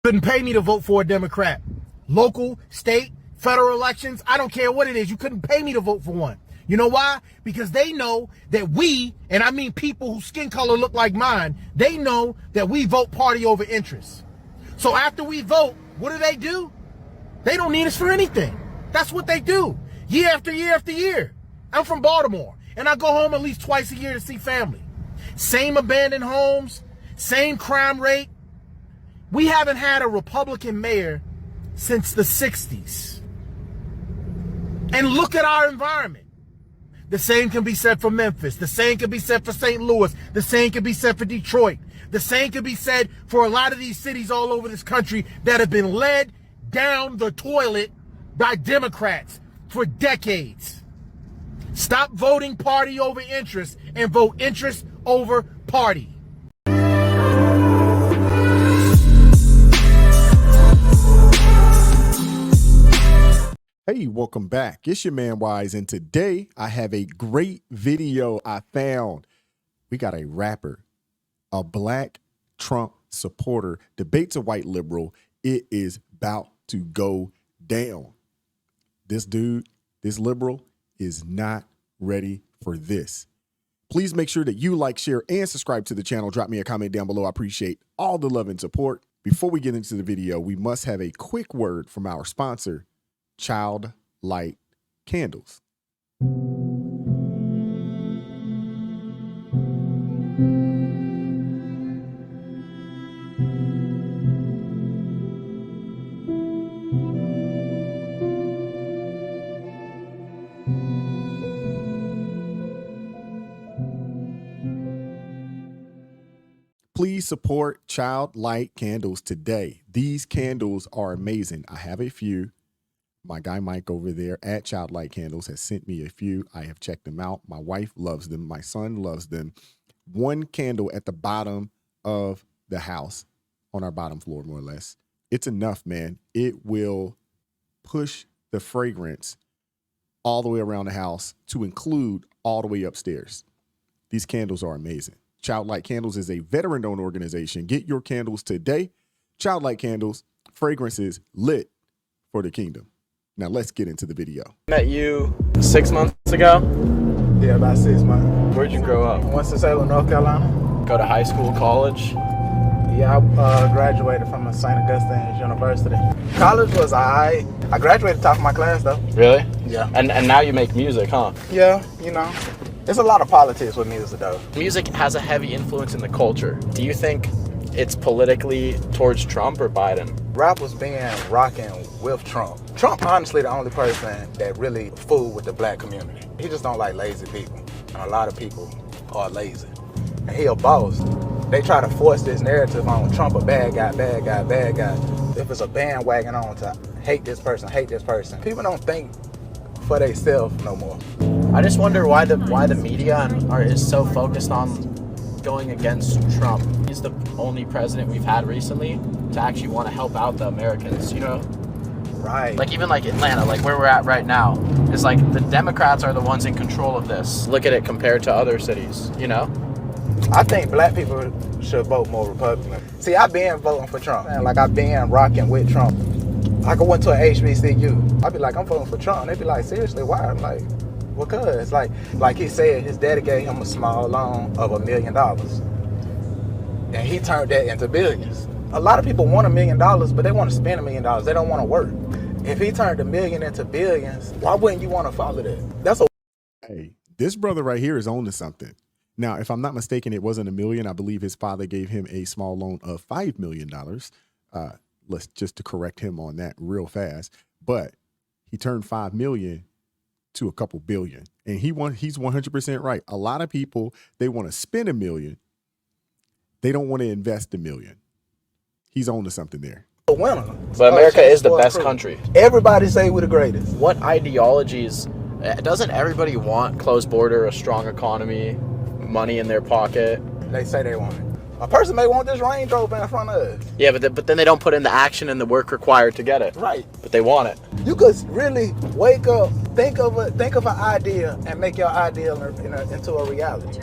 Couldn't pay me to vote for a Democrat. Local, state, federal elections, I don't care what it is. You couldn't pay me to vote for one. You know why? Because they know that we, and I mean people whose skin color look like mine, they know that we vote party over interest. So after we vote, what do? They don't need us for anything. That's what they do. Year after year after year. I'm from Baltimore, and I go home at least twice a year to see family. Same abandoned homes, same crime rate. We haven't had a Republican mayor since the 60s. And look at our environment. The same can be said for Memphis. The same can be said for St. Louis. The same can be said for Detroit. The same can be said for a lot of these cities all over this country that have been led down the toilet by Democrats for decades. Stop voting party over interest and vote interest over party. Hey, welcome back. It's your man Wise, and today I have a great video I found. We got a rapper, a black Trump supporter, debates a white liberal. It is about to go down. This dude, this liberal, is not ready for this. Please make sure that you like, share, and subscribe to the channel. Drop me a comment down below. I appreciate all the love and support. Before we get into the video, we must have a quick word from our sponsor, Child Light Candles. Please support Child Light Candles today. These candles are amazing. I have a few. My guy Mike over there at Child Light Candles has sent me a few. I have checked them out. My wife loves them. My son loves them. One candle at the bottom of the house, on our bottom floor, more or less. It's enough, man. It will push the fragrance all the way around the house to include all the way upstairs. These candles are amazing. Child Light Candles is a veteran-owned organization. Get your candles today. Child Light Candles, fragrances lit for the kingdom. Now let's get into the video. Met you 6 months ago? Yeah, about 6 months. Where'd you grow up? Winston-Salem, North Carolina. Go to high school, college? Yeah, I graduated from St. Augustine's University. College was I graduated top of my class though. Really? Yeah. And now you make music, huh? Yeah, you know. There's a lot of politics with music though. Music has a heavy influence in the culture. Do you think it's politically towards Trump or Biden? Rap was being rocking with Trump. Trump, honestly, the only person that really fooled with the black community. He just don't like lazy people. And a lot of people are lazy. And he a boss. They try to force this narrative on Trump a bad guy, bad guy, bad guy. If it's a bandwagon on to hate this person, people don't think for themselves no more. I just wonder why the media is so focused on going against Trump. He's the only president we've had recently to actually want to help out the Americans, you know? Right. Like even like Atlanta, like where we're at right now, is like the Democrats are the ones in control of this. Look at it compared to other cities, you know? I think black people should vote more Republican. See, I've been voting for Trump. Like I've been rocking with Trump. I could went to an HBCU. I'd be like, I'm voting for Trump. They'd be like, seriously, why? I'm like, because like he said, his daddy gave him a small loan of $1 million. And he turned that into billions. A lot of people want $1 million, but they want to spend $1 million. They don't want to work. If he turned $1 million into billions, why wouldn't you want to follow that? That's a Hey, this brother right here is on to something. Now, if I'm not mistaken, it wasn't $1 million. I believe his father gave him a small loan of $5 million. Let's just to correct him on that real fast. But he turned 5 million to a couple billion. And he's 100% right. A lot of people, they want to spend $1 million. They don't want to invest $1 million. He's on to something there. winner. But America is the best country. Everybody say we're the greatest. What ideologies, doesn't everybody want closed border, a strong economy, money in their pocket? They say they want it. A person may want this Range Rover in front of us. Yeah, but then they don't put in the action and the work required to get it. Right. But they want it. You could really wake up, think of an idea, and make your idea into a reality.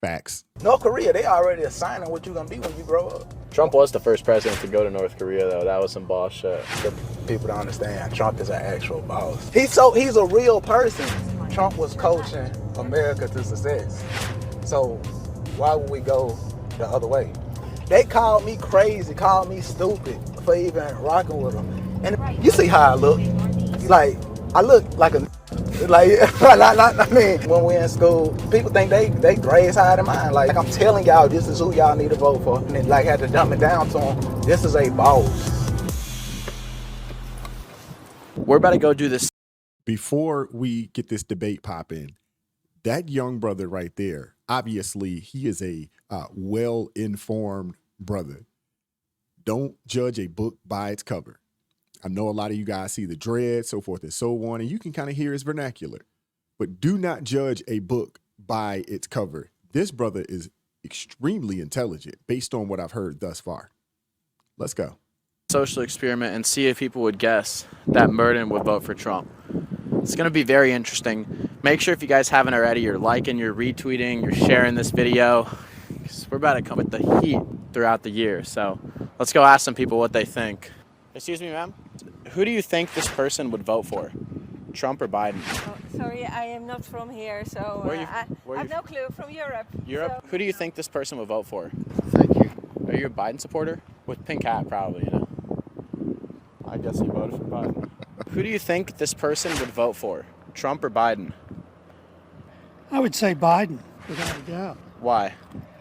Facts. North Korea, they already assigning what you're gonna be when you grow up. Trump was the first president to go to North Korea, though. That was some boss shit. People don't understand. Trump is an actual boss. He's a real person. Trump was coaching America to success. So why would we go the other way? They called me crazy, called me stupid for even rocking with them. And you see how I look? Like, I look like a like, I mean, when we're in school, people think they grades higher than mine. Like, I'm telling y'all, this is who y'all need to vote for. And then, like, had to dumb it down to them. This is a boss. We're about to go do this. Before we get this debate popping, that young brother right there, obviously, he is a well-informed brother. Don't judge a book by its cover. I know a lot of you guys see the dread, so forth and so on, and you can kind of hear his vernacular. But do not judge a book by its cover. This brother is extremely intelligent based on what I've heard thus far. Let's go. Social experiment and see if people would guess that Merton would vote for Trump. It's going to be very interesting. Make sure if you guys haven't already, you're liking, you're retweeting, you're sharing this video. We're about to come with the heat throughout the year. So let's go ask some people what they think. Excuse me, ma'am. Who do you think this person would vote for? Trump or Biden? Oh, sorry, I am not from here, so Where are you- I have no clue. From Europe. Europe? So. Who do you think this person would vote for? Thank you. Are you a Biden supporter? With pink hat, probably, you know. I guess he voted for Biden. Who do you think this person would vote for? Trump or Biden? I would say Biden, without a doubt. Why?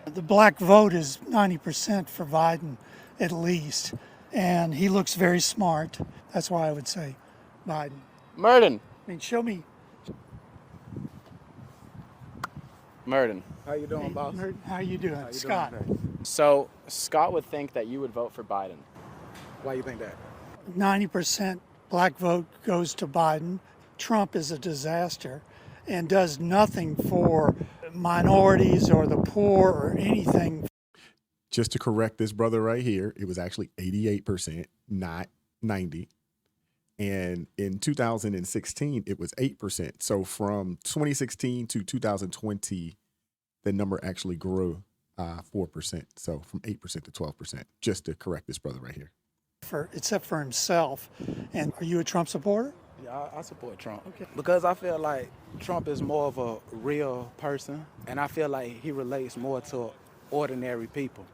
The black vote is 90% for Biden, at least. And he looks very smart. That's why I would say Biden. Merton. I mean, show me. Merton. How you doing, boss? How you doing, How you Scott? doing? So Scott would think that you would vote for Biden. Why you think that? 90% black vote goes to Biden. Trump is a disaster and does nothing for minorities or the poor or anything. Just to correct this brother right here, it was actually 88%, not 90. And in 2016, it was 8%. So from 2016 to 2020, the number actually grew 4%. So from 8% to 12%, just to correct this brother right here. Except for himself. And are you a Trump supporter? Yeah, I support Trump. Okay. Because I feel like Trump is more of a real person, and I feel like he relates more to ordinary people.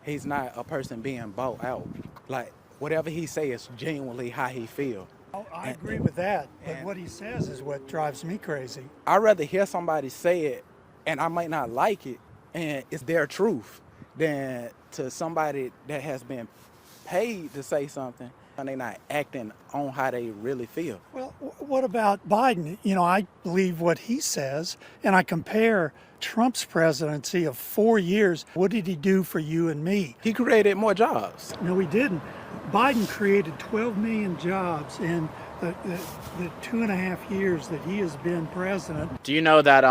He's not a person being bought out. Like, whatever he says is genuinely how he feels. Oh, I agree with that, but what he says is what drives me crazy. I'd rather hear somebody say it, and I might not like it, and it's their truth, than to somebody that has been paid to say something, and they're not acting on how they really feel. Well, what about Biden? You know, I believe what he says, and I compare Trump's presidency of 4 years. What did he do for you and me? He created more jobs. No, he didn't. Biden created 12 million jobs in the 2.5 years that he has been president. Do you know that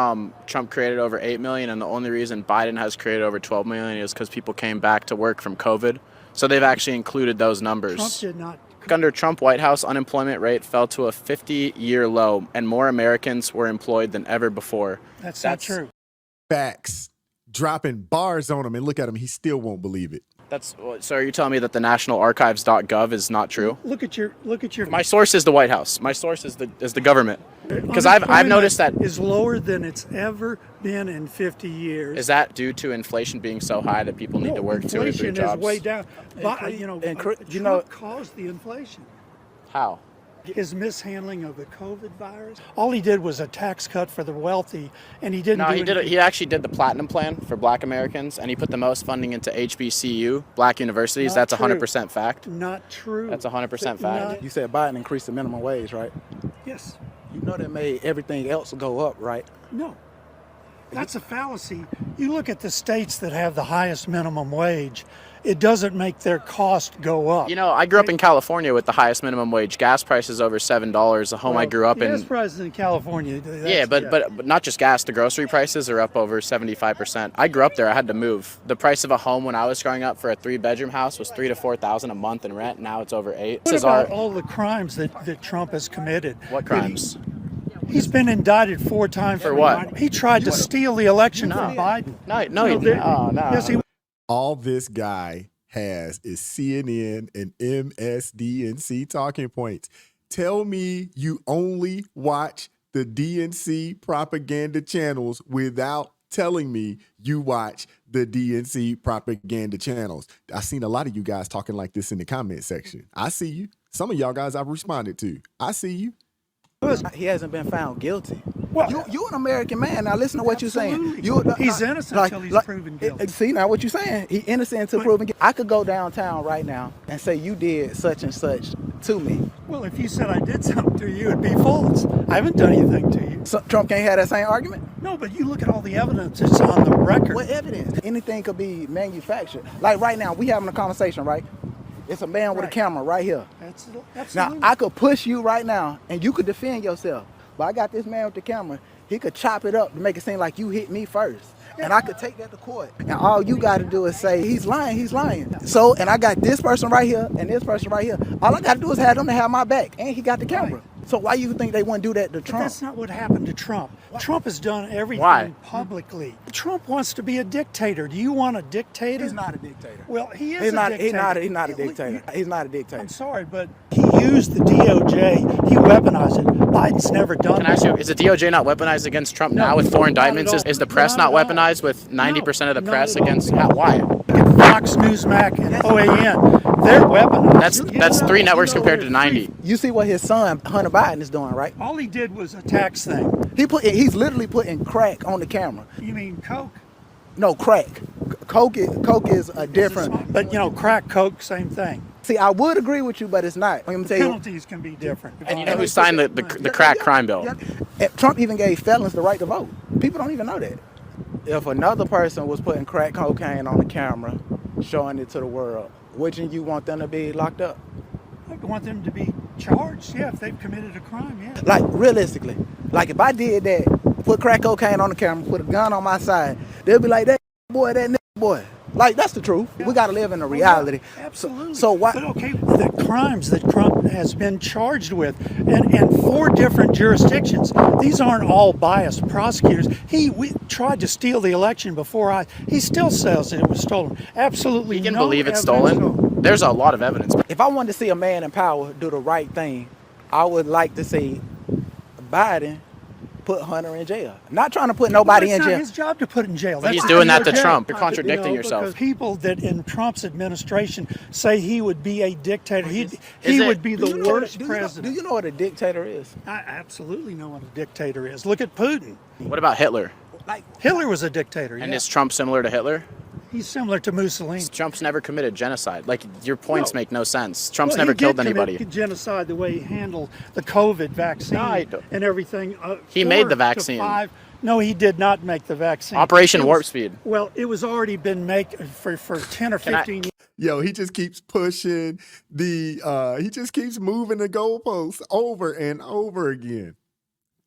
Trump created over 8 million, and the only reason Biden has created over 12 million is because people came back to work from COVID? So they've actually included those numbers. Trump did not. Under Trump White House, unemployment rate fell to a 50-year low, and more Americans were employed than ever before. That's not true. Facts. Dropping bars on him, and look at him, he still won't believe it. So are you telling me that the nationalarchives.gov is not true? Look at your. My source is the White House. My source is the government. Because I've noticed that is lower than it's ever been in 50 years. Is that due to inflation being so high that people need to work 2 or 3 inflation jobs? is way down. But, Trump caused the inflation. How? His mishandling of the COVID virus. All he did was a tax cut for the wealthy, and he didn't. No, he actually did the platinum plan for Black Americans, and he put the most funding into HBCU, Black universities. Not That's 100% fact. Not true. That's 100% fact. You said Biden increased the minimum wage, right? Yes. You know that made everything else go up, right? No. That's a fallacy. You look at the states that have the highest minimum wage, it doesn't make their cost go up. You know, I grew up in California with the highest minimum wage. Gas prices over $7. The home I grew up in. Gas prices in California. Yeah, but not just gas. The grocery prices are up over 75%. I grew up there. I had to move. The price of a home when I was growing up for a 3-bedroom house was $3,000 to $4,000 a month in rent. Now it's over $8,000. What about all the crimes that Trump has committed? What crimes? He's been indicted 4 times For what? He tried to steal the election from Biden. No, he didn't. Oh, no. Yes, he. All this guy has is CNN and MSDNC talking points. Tell me you only watch the DNC propaganda channels without telling me you watch the DNC propaganda channels. I've seen a lot of you guys talking like this in the comment section. I see you. Some of y'all guys I've responded to. I see you. He hasn't been found guilty. Well, You an American man. Now listen to what you're saying. He's innocent until he's proven guilty. See now what you're saying. He innocent until proven guilty. I could go downtown right now and say you did such and such to me. Well, if you said I did something to you, it'd be false. I haven't done anything to you. So Trump can't have that same argument? No, but you look at all the evidence. It's on the record. What evidence? Anything could be manufactured. Like right now, we having a conversation, right? It's a man with a camera right here. Absolutely. Now, I could push you right now, and you could defend yourself. But I got this man with the camera. He could chop it up to make it seem like you hit me first. And I could take that to court. And all you got to do is say, he's lying, he's lying. So, and I got this person right here and this person right here. All I got to do is have them to have my back. And he got the camera. Right. So why you think they wouldn't do that to Trump? But that's not what happened to Trump. Trump has done everything Why? publicly. Trump wants to be a dictator. Do you want a dictator? He's not a dictator. Well, he is He's not, a dictator. he's not a dictator. He's not a dictator. I'm sorry, but he used the DOJ. He weaponized it. Biden's never done Can I ask you, is the DOJ not weaponized against Trump now with 4 indictments? Is the press not weaponized with 90% of the press against? Why? Fox, Newsmax, and OAN, they're weaponized. That's 3 networks compared to 90. You see what his son, Hunter Biden, is doing, right? All he did was a tax thing. He's literally putting crack on the camera. You mean Coke? No, crack. Coke is a different. But, crack, Coke, same thing. See, I would agree with you, but it's not. I'm The penalties can be different. And you know who signed the crack crime bill? Trump even gave felons the right to vote. People don't even know that. If another person was putting crack cocaine on the camera, showing it to the world, wouldn't you want them to be locked up? I want them to be charged, yeah, if they've committed a crime, yeah. Like, realistically, like if I did that, put crack cocaine on the camera, put a gun on my side, they'll be like, that boy, that boy. Like, that's the truth. We got to live in the reality. Absolutely. So why? But okay, the crimes that Trump has been charged with, and 4 different jurisdictions, these aren't all biased prosecutors. We tried to steal the election before he still says that it was stolen. Absolutely You can no believe it's evidence. stolen? There's a lot of evidence. If I wanted to see a man in power do the right thing, I would like to see Biden put Hunter in jail. Not trying to put nobody in It's not jail. his job to put in jail. He's That's doing that to okay. Trump. You're contradicting Because yourself. people that in Trump's administration say he would be a dictator. He it- would be the Do you know worst what- president. Do you know what a dictator is? I absolutely know what a dictator is. Look at Putin. What about Hitler? Like, Hitler was a dictator. And yeah. is Trump similar to Hitler? He's similar to Mussolini. Trump's never committed genocide. Like, your points make no sense. Trump's Well, never he did killed commit anybody. genocide the way he handled the COVID vaccine No, I don't. and everything. He 4 made the to vaccine. 5. No, he did not make the vaccine. Operation It was- Warp Speed. Well, it was already been made for 10 or 15 years. Yo, he just keeps pushing he just keeps moving the goalposts over and over again.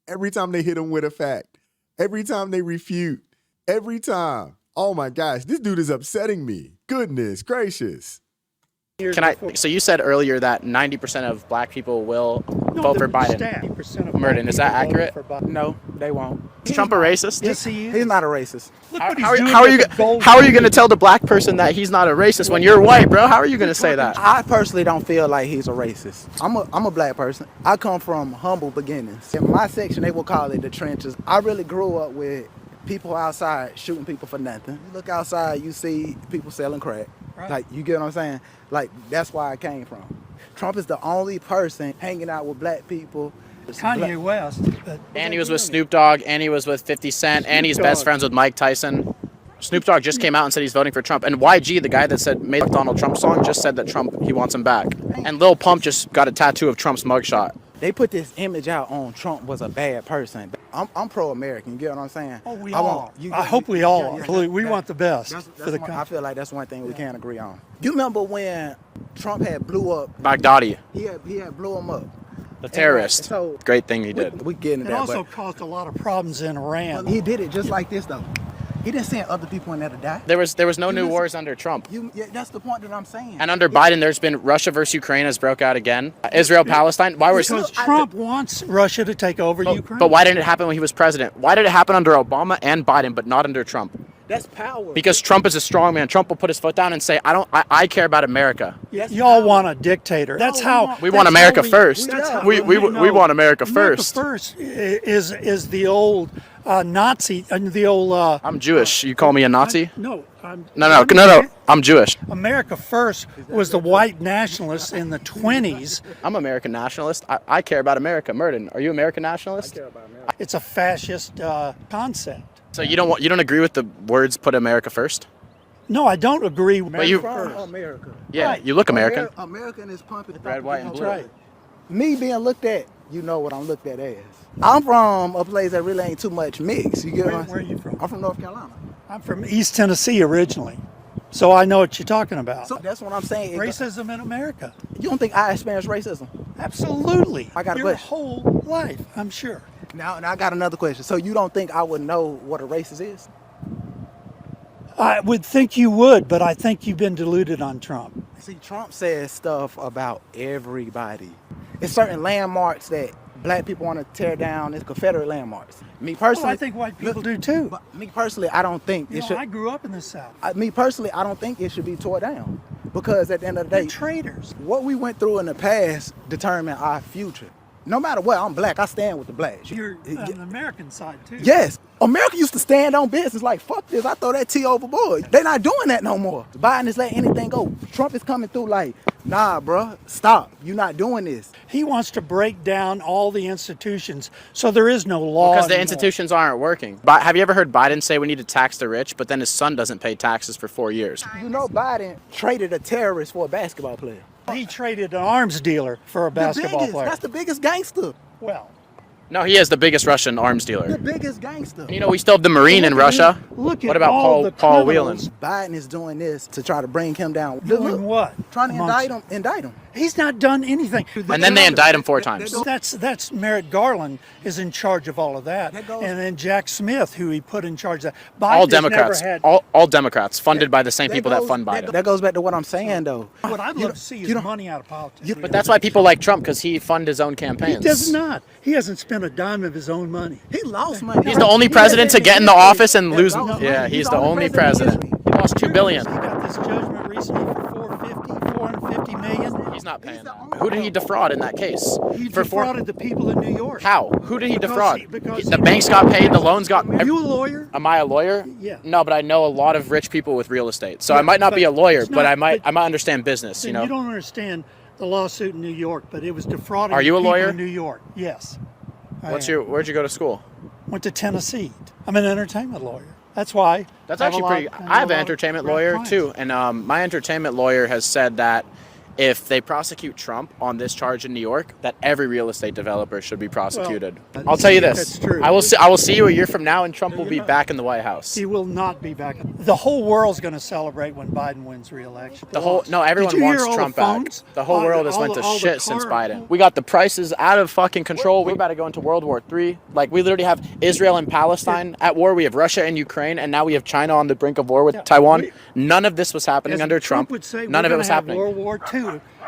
Every time they hit him with a fact, every time they refute, every time. Oh my gosh, this dude is upsetting me. Goodness gracious. So you said earlier that 90% of black people will vote for Biden. Merton, is that accurate? no, they won't. Is Trump a racist? Yes, he is. He's not a racist. Look How what he's are doing you with the gold how are you plated- going to tell the black person that he's not a racist when you're white, bro? How are you going to say that? I personally don't feel like he's a racist. I'm a black person. I come from humble beginnings. In my section, they will call it the trenches. I really grew up with people outside shooting people for nothing. You look outside, you see people selling crack. Right. Like, you get what I'm saying? Like, that's where I came from. Trump is the only person hanging out with black people. Kanye West. But And he was with Snoop Dogg, and he was with 50 Cent, and he's best friends with Mike Tyson. Snoop Dogg just came out and said he's voting for Trump. And YG, the guy that made the Donald Trump song, just said that he wants him back. And Lil Pump just got a tattoo of Trump's mugshot. They put this image out on Trump was a bad person. I'm pro-American, you get what I'm saying? Oh, we I all want- are. I hope we all yeah, are. yeah, Believe- we that- want the best that's for the one- I country. feel like that's one thing we can't agree on. You remember when Trump had blew up, Baghdadi, he had blew him up. the terrorist. So Great thing he did. we get into It that, also but caused a lot of problems in Iran. he did it just like this though. He didn't send other people in there to die. There was no new wars under Trump. Yeah, that's the point that I'm saying. And under Biden, there's been Russia versus Ukraine has broke out again. Israel, Palestine. Why were Because Trump wants Russia to take over Ukraine. But why didn't it happen when he was president? Why did it happen under Obama and Biden, but not under Trump? That's power. Because Trump is a strong man. Trump will put his foot down and say, I care about America. Y'all want a dictator. That's how We want America first. We want America America first. first is the old Nazi, the old. I'm Jewish. You call me a Nazi? No. No. I'm Jewish. America first was the white nationalists in the 20s. I'm American nationalist. I care about America. Merton, are you American nationalist? I care about America. It's a fascist concept. So you don't agree with the words "put America first"? No, I don't agree with But you- From America. Yeah, Right. you look American. American is pumping. Red, white, and That's blue. right. Me being looked at, you know what I'm looked at as. I'm from a place that really ain't too much mix. You get what I'm Where are saying? you from? I'm from North Carolina. I'm from East Tennessee originally, so I know what you're talking about. So that's what I'm saying. Racism in America. You don't think I experienced racism? Absolutely. I got a Your question. whole life, I'm sure. Now I got another question. So you don't think I would know what a racist is? I would think you would, but I think you've been deluded on Trump. See, Trump says stuff about everybody. It's certain landmarks that black people want to tear down. It's Confederate landmarks. Me personally, I think white people do too. But me personally, I don't think You it know, should. I grew up in the South. Me personally, I don't think it should be tore down because at the end of the They're day, traitors. what we went through in the past determine our future. No matter what, I'm black. I stand with the blacks. You're on the American side too. Yes, America used to stand on business like, fuck this, I throw that T overboard. They're not doing that no more. Biden is letting anything go. Trump is coming through like, nah, bruh, stop. You're not doing this. He wants to break down all the institutions so there is no law. Because the anymore. institutions aren't working. But have you ever heard Biden say we need to tax the rich, but then his son doesn't pay taxes for 4 years? You know Biden traded a terrorist for a basketball player. He traded an arms dealer for a basketball player. That's the biggest gangster. Well, No, he is the biggest Russian arms dealer. The biggest gangster. You know, we still have the Marine in Russia. look at What about all the Paul Whelan? criminals. Biden is doing this to try to bring him down. Doing what? Trying to Amongst- indict him. He's not done anything. And then they indict him 4 times. That's Merrick Garland is in charge of all of that, That goes- and then Jack Smith, who he put in charge of that. Biden All has Democrats. Never had, All Democrats funded by the same people that fund Biden. That goes back to what I'm saying, though. what I'd love to see you is don't- money out of politics. But that's why people like Trump, because he fund his own He campaigns. does not. He hasn't spent a dime of his own money. He lost money. He's the only president to get in the office and lose. lost Yeah, money. he's the only president. He lost $2 billion. He got this judgment recently for 450 million. He's not paying that. Who did he defraud in that case? He For four- defrauded the people in New York. How? Who did he Because defraud? because The he- banks got paid. The loans got. Are you a lawyer? Am I a lawyer? Yeah. No, but I know a lot of rich people with real estate. So Yeah, I might not be a but lawyer, it's but not- I might but- understand business. You Then know. you don't understand the lawsuit in New York, but it was defrauding Are you the a people lawyer? in New York. Yes. I What's am. your? Where'd you go to school? Went to Tennessee. I'm an entertainment lawyer. That's why. That's I have a actually lot- pretty. have I have a an lot of entertainment great lawyer clients. too, and my entertainment lawyer has said that if they prosecute Trump on this charge in New York, that every real estate developer should be prosecuted. Well, I'll tell you that's this: true. I will see you a year from now, and Trump will be back in the White House. He will not be back. The whole world's going to celebrate when Biden wins re-election. Everyone Did you hear wants all Trump the back. phones? The whole All world the- has all went the- to all the shit since car- Biden. We got the prices out of fucking control. We're about to go into World War III. Like, we literally have Israel and Palestine at war. We have Russia and Ukraine, and now we have China on the brink of war with Taiwan. None of this was happening As under Trump. would say, None of we're it was gonna have happening. World War II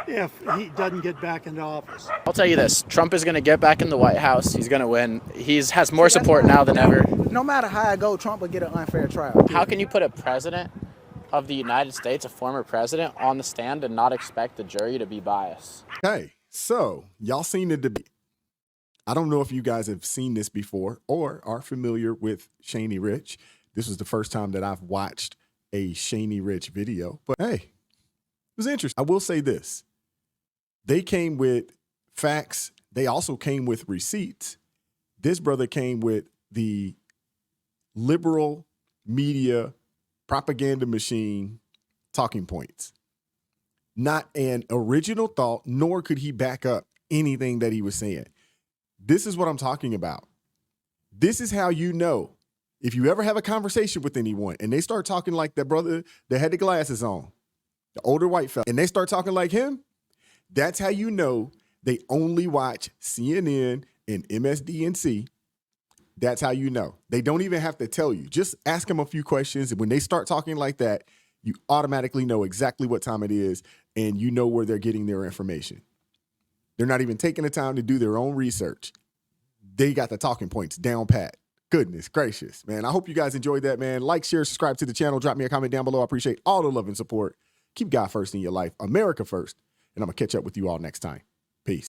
if he doesn't get back into office. I'll tell you this: Trump is going to get back in the White House. He's going to win. Has more support now than ever. No matter how I go, Trump will get an unfair trial. How can you put a president of the United States, a former president, on the stand and not expect the jury to be biased? Okay, so y'all seen the debate. I don't know if you guys have seen this before or are familiar with Shaney Rich. This was the first time that I've watched a Shaney Rich video, but hey, it was interesting. I will say this. They came with facts. They also came with receipts. This brother came with the liberal media propaganda machine talking points. Not an original thought, nor could he back up anything that he was saying. This is what I'm talking about. This is how you know if you ever have a conversation with anyone and they start talking like that brother that had the glasses on, the older white fella, and they start talking like him, that's how you know they only watch CNN and MSDNC That's how you know. They don't even have to tell you. Just ask them a few questions. And when they start talking like that, you automatically know exactly what time it is and you know where they're getting their information. They're not even taking the time to do their own research. They got the talking points down pat. Goodness gracious, man. I hope you guys enjoyed that, man. Like, share, subscribe to the channel. Drop me a comment down below. I appreciate all the love and support. Keep God first in your life, America first. And I'm going to catch up with you all next time.